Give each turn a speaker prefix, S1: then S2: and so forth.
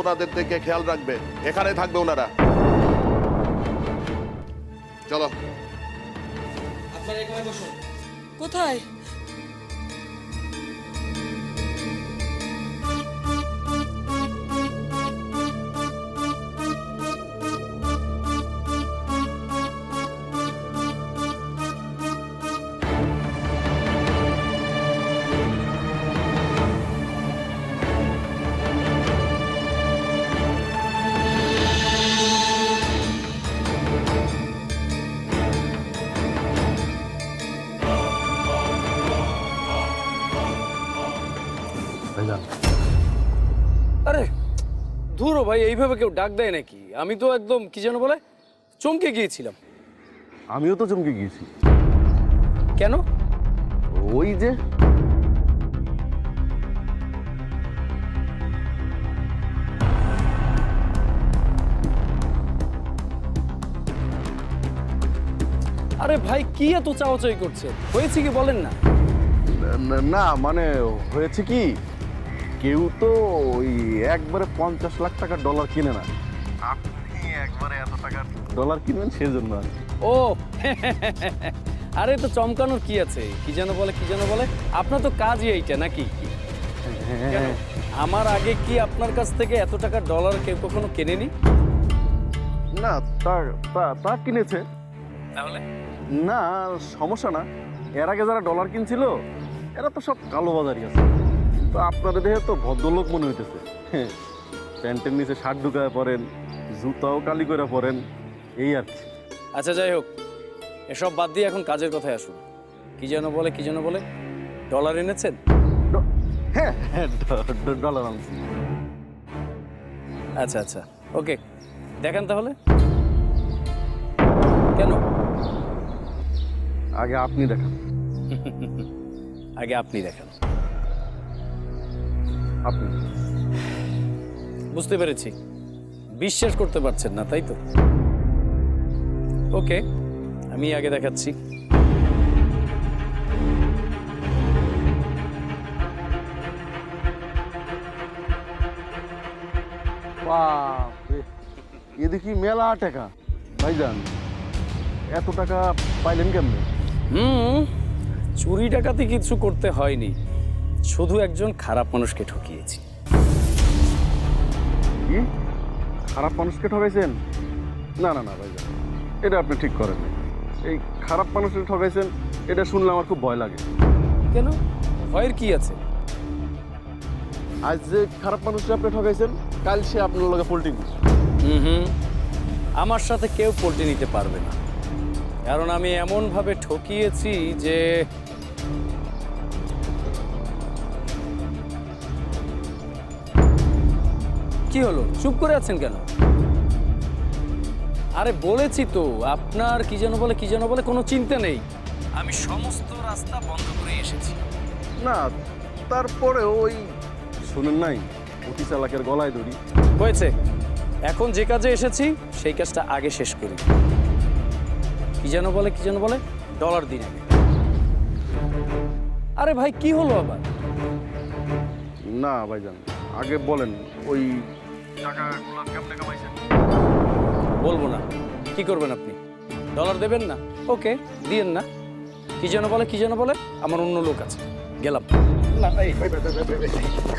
S1: ওনাদের দিকে খেয়াল রাখবে, এখানে থাকবে ওনারা। চলো।
S2: আপনারা এখানে বসুন।
S3: কোথায়?
S2: আরে ধুরো ভাই, এইভাবে কেউ ডাক দেয় নাকি? আমি তো একদম কি যেন বলে চমকে গিয়েছিলাম।
S4: আমিও তো চমকে গিয়েছি।
S2: কেন?
S4: ওই যে
S2: আরে ভাই কি এত চাওয়াচাই করছে? হয়েছে কি বলেন না?
S4: না মানে হয়েছে কি, কেউ তো ওই একবারে 50 লাখ টাকার ডলার কিনে না। আপনি একবারে এত টাকার ডলার কিনবেন সেজন্য আর কি।
S2: ও আরে তো চমকানোর কি আছে? কি যেন বলে, কি যেন বলে, আপনার তো কাজই এইটা নাকি? কেন? আমার আগে কি আপনার কাছ থেকে এত টাকার ডলার কেউ কখনো কেনেনি?
S4: না তা তা তা কিনেছে।
S2: তাহলে
S4: না সমস্যা না, এর আগে যারা ডলার কিনছিল এরা তো সব কালোবাজারি আছে। তো আপনাদের দেখে তো ভদ্রলোক মনে হইতেছে। প্যান্টের নিচে শার্ট ঢুকায় পরেন, জুতাও কালি করে পরেন, এই আর কি।
S2: আচ্ছা যাই হোক, এসব বাদ দিয়ে এখন কাজের কথায় আসুন। কি যেন বলে, কি যেন বলে, ডলার এনেছেন?
S4: হ্যাঁ হ্যাঁ ডলার আনছি।
S2: আচ্ছা আচ্ছা, ওকে, দেখেন তাহলে। কেন?
S4: আগে আপনি দেখান।
S2: আগে আপনি দেখেন।
S4: আপনি
S2: বুঝতে পেরেছি, বিশ্বাস করতে পারছেন না তাই তো? ওকে, আমি আগে দেখাচ্ছি।
S4: বাপরে, এ দেখি মেলা টাকা। ভাইজান এত টাকা পাইলেন কেমনে?
S2: চুরি ডাকাতি কিছু করতে হয়নি, শুধু একজন খারাপ মানুষকে ঠকিয়েছি।
S4: কি খারাপ মানুষকে ঠকাইছেন? না না না ভাইজান, এটা আপনি ঠিক করেন না। এই খারাপ মানুষকে ঠকাইছেন এটা শুনলে আমার খুব ভয় লাগে।
S2: কেন? ভয়ের কি আছে?
S4: আজ যে খারাপ মানুষকে আপনি ঠকাইছেন, কাল সে আপনার লগে পোল্টিং।
S2: আমার সাথে কেউ পল্টে নিতে পারবে না, কারণ আমি এমনভাবে ঠকিয়েছি যে কি হলো, চুপ করে আছেন কেন? আরে বলেছি তো, আপনার কি যেন বলে, কি যেন বলে, কোনো চিন্তা নেই। আমি সমস্ত রাস্তা বন্ধ করে এসেছি।
S4: না তারপরে ওই শুনেন নাই, অতি চালাকের গলায় দড়ি।
S2: হয়েছে, এখন যে কাজে এসেছি সেই কাজটা আগে শেষ করি। কি যেন বলে, কি যেন বলে, ডলার দিন আগে। আরে ভাই কি হলো আবার?
S4: না ভাইজান, আগে বলেন ওই টাকাগুলো কেমনে কামাইছেন?
S2: বলবো না। কি করবেন আপনি? ডলার দেবেন না? ওকে, দিয়েন না। কি যেন বলে, কি যেন বলে, আমার অন্য লোক আছে, গেলাম।
S4: না